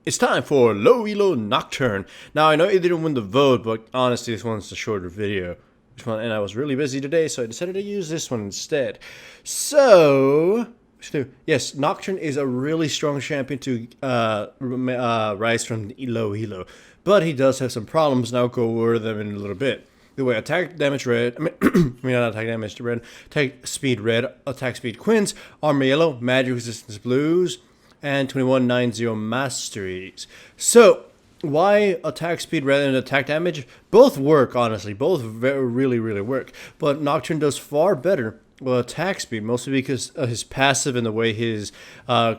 It's time for Low Elo Nocturne. Now, I know you didn't win the vote, but honestly, this one's a shorter video. And I was really busy today, so I decided to use this one instead. So, yes, Nocturne is a really strong champion to rise from Low Elo. But he does have some problems, and I'll go over them in a little bit. The way attack damage red, not attack damage red, attack speed red, attack speed quins, armor yellow, magic resistance blues, and 2190 masteries. So, why attack speed rather than attack damage? Both work, honestly. Both really work. But Nocturne does far better with attack speed, mostly because of his passive and the way his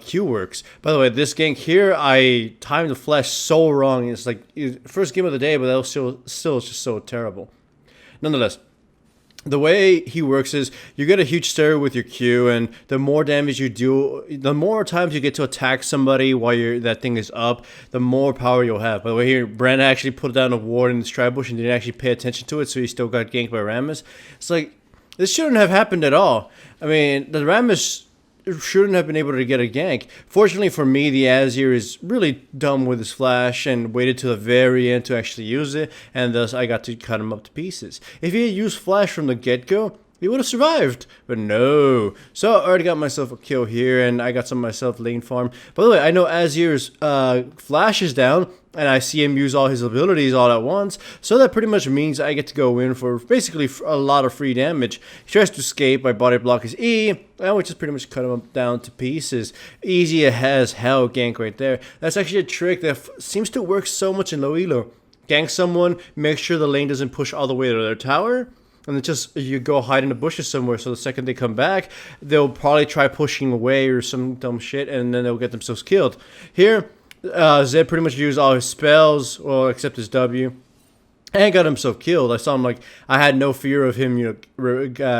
Q works. By the way, this gank here, I timed the flash so wrong. It's like first game of the day, but that was still just so terrible. Nonetheless, the way he works is you get a huge stir with your Q, and the more damage you do, the more times you get to attack somebody while that thing is up, the more power you'll have. By the way, here, Brand actually put down a ward in this tribush and didn't actually pay attention to it, so he still got ganked by Rammus. It's like, this shouldn't have happened at all. I mean, the Rammus shouldn't have been able to get a gank. Fortunately for me, the Azir is really dumb with his flash and waited to the very end to actually use it, and thus I got to cut him up to pieces. If he had used flash from the get-go, he would have survived, but no. So I already got myself a kill here, and I got some myself lane farm. By the way, I know Azir's flash is down, and I see him use all his abilities all at once, so that pretty much means I get to go in for basically a lot of free damage. He tries to escape, my body block his E, and we just pretty much cut him down to pieces. Easy as hell gank right there. That's actually a trick that seems to work so much in low elo. Gank someone, make sure the lane doesn't push all the way to their tower, and then just you go hide in the bushes somewhere, so the second they come back, they'll probably try pushing away or some dumb shit, and then they'll get themselves killed. Here, Zed pretty much used all his spells, well, except his W, and got himself killed. I saw him like, I had no fear of him,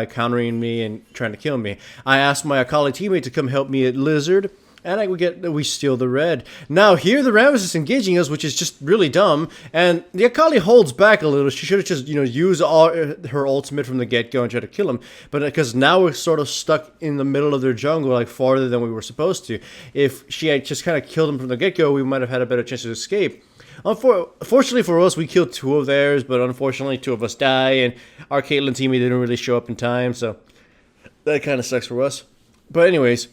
countering me and trying to kill me. I asked my Akali teammate to come help me at Lizard, and we steal the red. Now here the Rammus is engaging us, which is just really dumb, and the Akali holds back a little. She should have just, used all her ultimate from the get-go and try to kill him. But because now we're sort of stuck in the middle of their jungle, like farther than we were supposed to. If she had just kind of killed him from the get-go, we might have had a better chance to escape. Fortunately for us, we killed 2 of theirs, but unfortunately 2 of us die, and our Caitlyn teammate didn't really show up in time, so that kind of sucks for us. But anyways,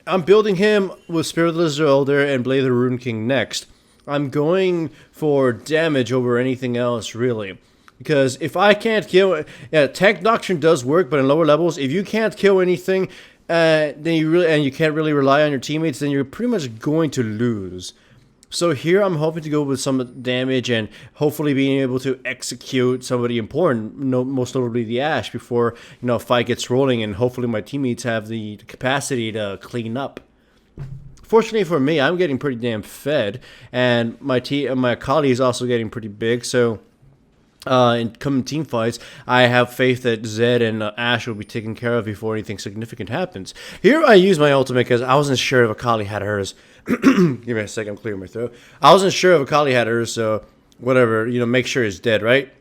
I'm building him with Spirit of the Lizard Elder and Blade of the Rune King next. I'm going for damage over anything else, really. Because if I can't kill... Yeah, Tank Nocturne does work, but in lower levels, if you can't kill anything, then you can't really rely on your teammates, then you're pretty much going to lose. So here I'm hoping to go with some damage and hopefully being able to execute somebody important, most notably the Ashe, before a fight gets rolling, and hopefully my teammates have the capacity to clean up. Fortunately for me, I'm getting pretty damn fed, and my Akali is also getting pretty big, so in coming team fights, I have faith that Zed and Ashe will be taken care of before anything significant happens. Here I use my ultimate because I wasn't sure if Akali had hers. Give me a second, I'm clearing my throat. I wasn't sure if Akali had hers, so whatever, make sure he's dead, right?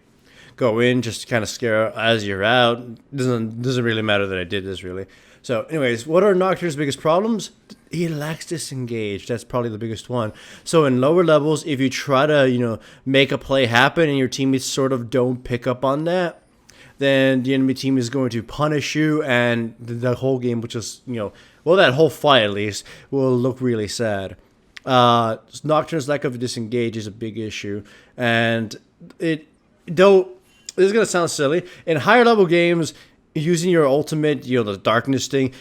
Go in, just kind of scare Azir out. Doesn't really matter that I did this, really. So, anyways, what are Nocturne's biggest problems? He lacks disengage. That's probably the biggest one. So in lower levels, if you try to, make a play happen and your teammates sort of don't pick up on that, then the enemy team is going to punish you, and the whole game, which is, well, that whole fight at least, will look really sad. Nocturne's lack of disengage is a big issue, and though this is going to sound silly, in higher level games, using your ultimate, the darkness thing,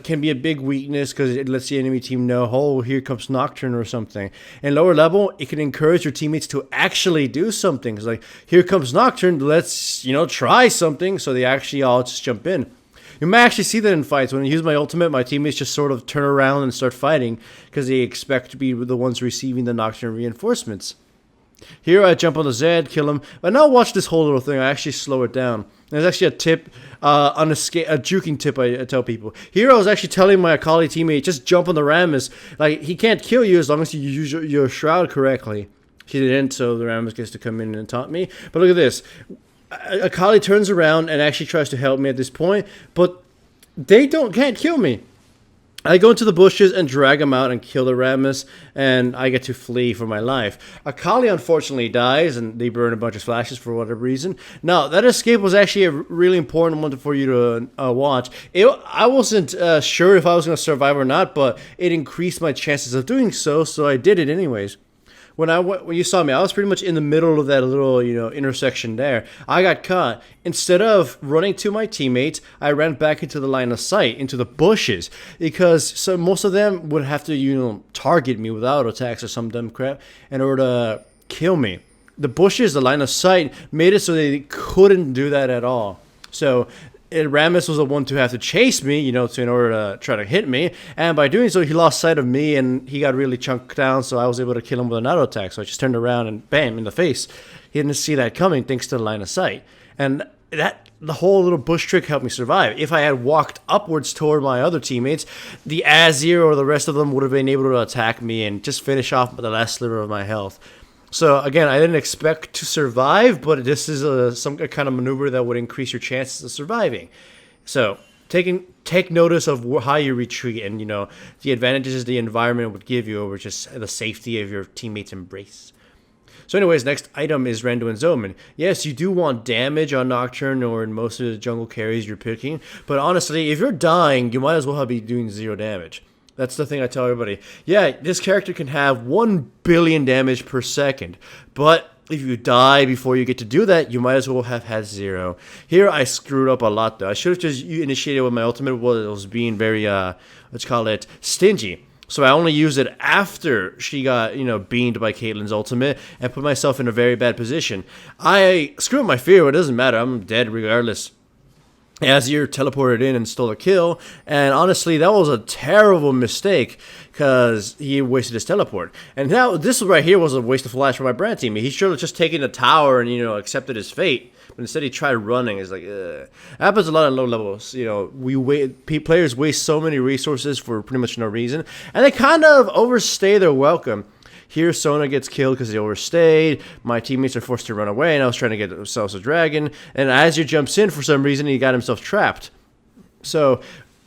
can be a big weakness because it lets the enemy team know, oh, here comes Nocturne or something. In lower level, it can encourage your teammates to actually do something. It's like, here comes Nocturne, let's, try something, so they actually all just jump in. You might actually see that in fights. When I use my ultimate, my teammates just sort of turn around and start fighting because they expect to be the ones receiving the Nocturne reinforcements. Here I jump on the Zed, kill him, but now watch this whole little thing. I actually slow it down. There's actually a tip, a juking tip I tell people. Here I was actually telling my Akali teammate, just jump on the Rammus. Like, he can't kill you as long as you use your shroud correctly. She didn't, so the Rammus gets to come in and taunt me. But look at this. Akali turns around and actually tries to help me at this point, but they can't kill me. I go into the bushes and drag him out and kill the Rammus, and I get to flee for my life. Akali unfortunately dies, and they burn a bunch of flashes for whatever reason. Now, that escape was actually a really important one for you to watch. I wasn't sure if I was going to survive or not, but it increased my chances of doing so, so I did it anyways. When you saw me, I was pretty much in the middle of that little, intersection there. I got caught. Instead of running to my teammates, I ran back into the line of sight, into the bushes, because most of them would have to, target me with auto attacks or some dumb crap in order to kill me. The bushes, the line of sight, made it so they couldn't do that at all. So Rammus was the one to have to chase me, in order to try to hit me. And by doing so, he lost sight of me and he got really chunked down. So I was able to kill him with an auto attack. So I just turned around and bam, in the face. He didn't see that coming thanks to the line of sight. And the whole little bush trick helped me survive. If I had walked upwards toward my other teammates, the Azir or the rest of them would have been able to attack me and just finish off the last sliver of my health. So again, I didn't expect to survive, but this is some kind of maneuver that would increase your chances of surviving. So take notice of how you retreat and the advantages the environment would give you over just the safety of your teammates' embrace. So anyways, next item is Randuin's Omen. Yes, you do want damage on Nocturne or in most of the jungle carries you're picking, but honestly, if you're dying, you might as well be doing 0 damage. That's the thing I tell everybody. Yeah, this character can have 1 billion damage per second, but if you die before you get to do that, you might as well have had 0. Here, I screwed up a lot, though. I should have just initiated with my ultimate. Was being very, let's call it, stingy. So I only used it after she got, beamed by Caitlyn's ultimate and put myself in a very bad position. I screwed up my fear, but it doesn't matter. I'm dead regardless. Azir teleported in and stole a kill, and honestly, that was a terrible mistake because he wasted his teleport. And now, this right here was a waste of flash for my brand team. He should have just taken a tower and, accepted his fate, but instead he tried running. It's like, ugh. Happens a lot on low levels. Players waste so many resources for pretty much no reason, and they kind of overstay their welcome. Here, Sona gets killed because he overstayed. My teammates are forced to run away, and I was trying to get ourselves a dragon. And Azir jumps in for some reason, and he got himself trapped. So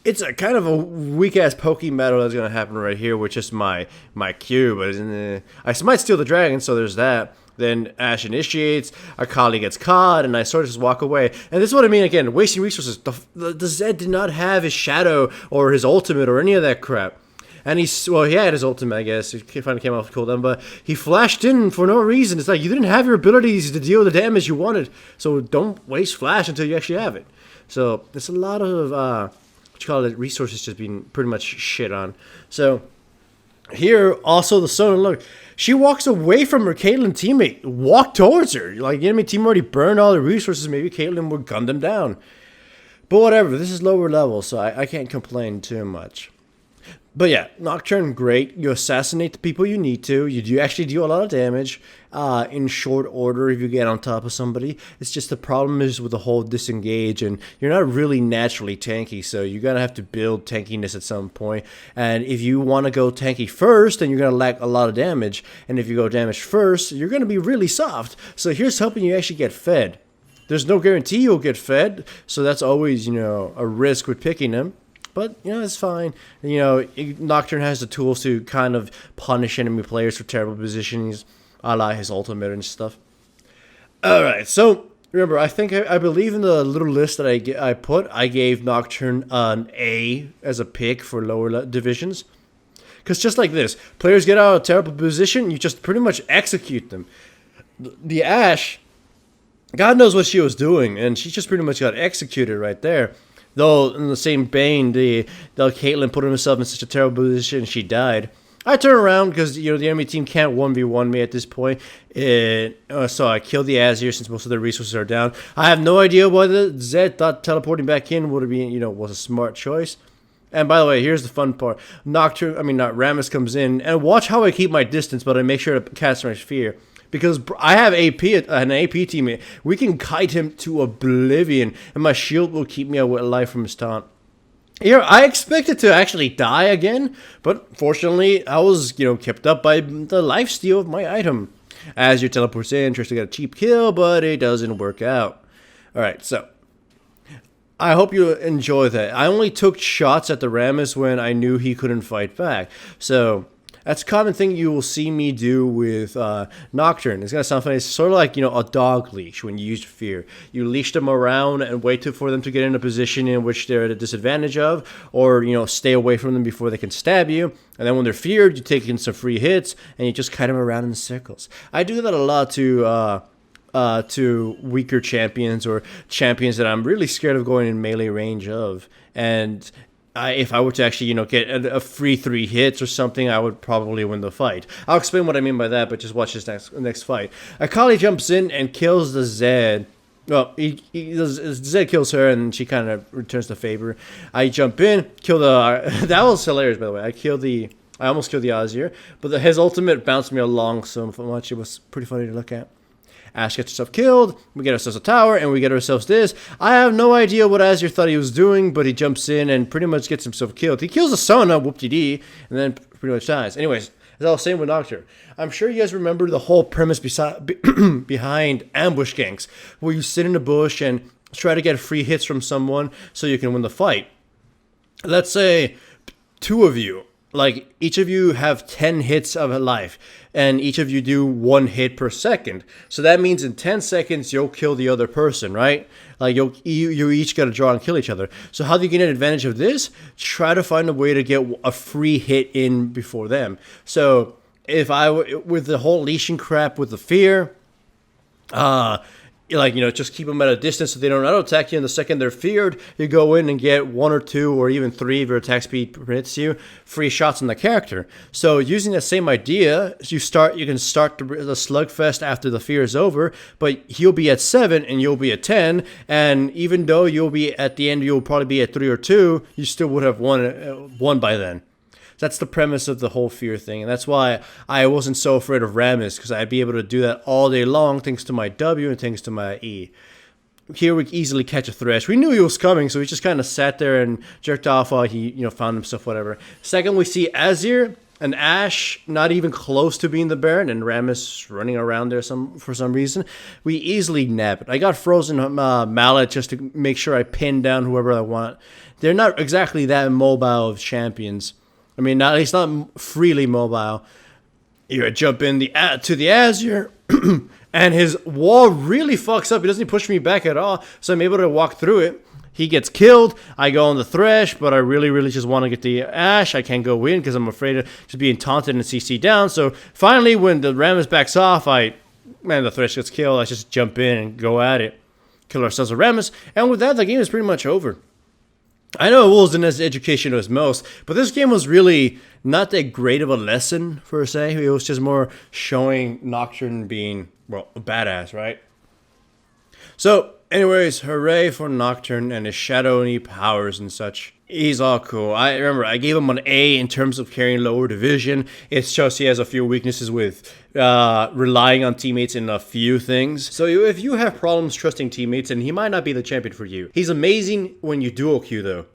it's a kind of a weak-ass pokey battle that's going to happen right here with just my Q. But I might steal the dragon, so there's that. Then Ashe initiates, Akali gets caught, and I sort of just walk away. And this is what I mean, again, wasting resources. The Zed did not have his shadow or his ultimate or any of that crap. And he had his ultimate, I guess. He finally came off cooldown, but he flashed in for no reason. It's like, you didn't have your abilities to deal the damage you wanted, so don't waste flash until you actually have it. So, there's a lot of, resources just being pretty much shit on. So, here, also the Sona, look, she walks away from her Caitlyn teammate, walk towards her. Like, the enemy team already burned all the resources, maybe Caitlyn would gun them down. But whatever, this is lower level, so I can't complain too much. But yeah, Nocturne, great. You assassinate the people you need to. You do actually do a lot of damage in short order if you get on top of somebody. It's just the problem is with the whole disengage, and you're not really naturally tanky, so you're going to have to build tankiness at some point. And if you want to go tanky first, then you're going to lack a lot of damage. And if you go damage first, you're going to be really soft. So here's helping you actually get fed. There's no guarantee you'll get fed, so that's always, a risk with picking them. But, it's fine. Nocturne has the tools to kind of punish enemy players for terrible positions, a la his ultimate and stuff. Alright, so, remember, I believe in the little list that I gave Nocturne an A as a pick for lower divisions. Because just like this, players get out of a terrible position, you just pretty much execute them. The Ashe, God knows what she was doing, and she just pretty much got executed right there. Though, in the same vein, the Caitlyn put herself in such a terrible position, she died. I turn around because, the enemy team can't 1v1 me at this point. So I killed the Azir since most of their resources are down. I have no idea whether Zed thought teleporting back in would have been, was a smart choice. And by the way, here's the fun part. Rammus comes in, and watch how I keep my distance, but I make sure to cast my fear. Because I have an AP teammate. We can kite him to oblivion, and my shield will keep me alive from his taunt. Here, I expected to actually die again, but fortunately, I was, kept up by the lifesteal of my item. Azir teleports in, tries to get a cheap kill, but it doesn't work out. Alright, so I hope you enjoy that. I only took shots at the Rammus when I knew he couldn't fight back. So that's a common thing you will see me do with Nocturne. It's going to sound funny. It's sort of like, a dog leash when you use fear. You leash them around and wait for them to get in a position in which they're at a disadvantage of, or, stay away from them before they can stab you. And then when they're feared, you take in some free hits, and you just kite them around in circles. I do that a lot to weaker champions or champions that I'm really scared of going in melee range of. And if I were to actually, get a free 3 hits or something, I would probably win the fight. I'll explain what I mean by that, but just watch this next fight. Akali jumps in and kills the Zed. Well, Zed kills her, and she kind of returns the favor. I jump in, kill the... that was hilarious, by the way. I almost killed the Azir, but his ultimate bounced me along so much. It was pretty funny to look at. Ashe gets herself killed, we get ourselves a tower, and we get ourselves this. I have no idea what Azir thought he was doing, but he jumps in and pretty much gets himself killed. He kills a Sona, whoop-de-dee, and then pretty much dies. Anyways, as I was saying with Nocturne, I'm sure you guys remember the whole premise behind ambush ganks, where you sit in a bush and try to get free hits from someone so you can win the fight. Let's say 2 of you. Like, each of you have 10 hits of a life, and each of you do 1 hit per second. So that means in 10 seconds, you'll kill the other person, right? Like, you each got to draw and kill each other. So how do you get an advantage of this? Try to find a way to get a free hit in before them. So if I were, with the whole leashing crap with the fear, just keep them at a distance so they don't auto-attack you. And the second they're feared, you go in and get 1 or 2 or even 3 if your attack speed permits you, free shots on the character. So using the same idea, you can start the slugfest after the fear is over, but he'll be at 7 and you'll be at 10. And even though you'll be at the end, you'll probably be at 3 or 2, you still would have won by then. That's the premise of the whole fear thing, and that's why I wasn't so afraid of Rammus, because I'd be able to do that all day long thanks to my W and thanks to my E. Here we easily catch a Thresh. We knew he was coming, so we just kind of sat there and jerked off while he found himself, whatever. Second, we see Azir and Ashe not even close to being the Baron, and Rammus running around there for some reason. We easily nab it. I got Frozen Mallet just to make sure I pin down whoever I want. They're not exactly that mobile of champions. I mean, he's not freely mobile. You jump in to the Azir, and his wall really fucks up. He doesn't push me back at all, so I'm able to walk through it. He gets killed. I go on the Thresh, but I really, really just want to get the Ashe. I can't go in because I'm afraid of just being taunted and CC down. So finally, when the Rammus backs off, the Thresh gets killed. I just jump in and go at it. Kill ourselves a Rammus, and with that, the game is pretty much over. I know it wasn't as educational as most, but this game was really not that great of a lesson, per se. It was just more showing Nocturne being, well, a badass, right? So, anyways, hooray for Nocturne and his shadowy powers and such. He's all cool. I remember I gave him an A in terms of carrying lower division. It's just he has a few weaknesses with relying on teammates in a few things. So if you have problems trusting teammates, then he might not be the champion for you. He's amazing when you duo queue though.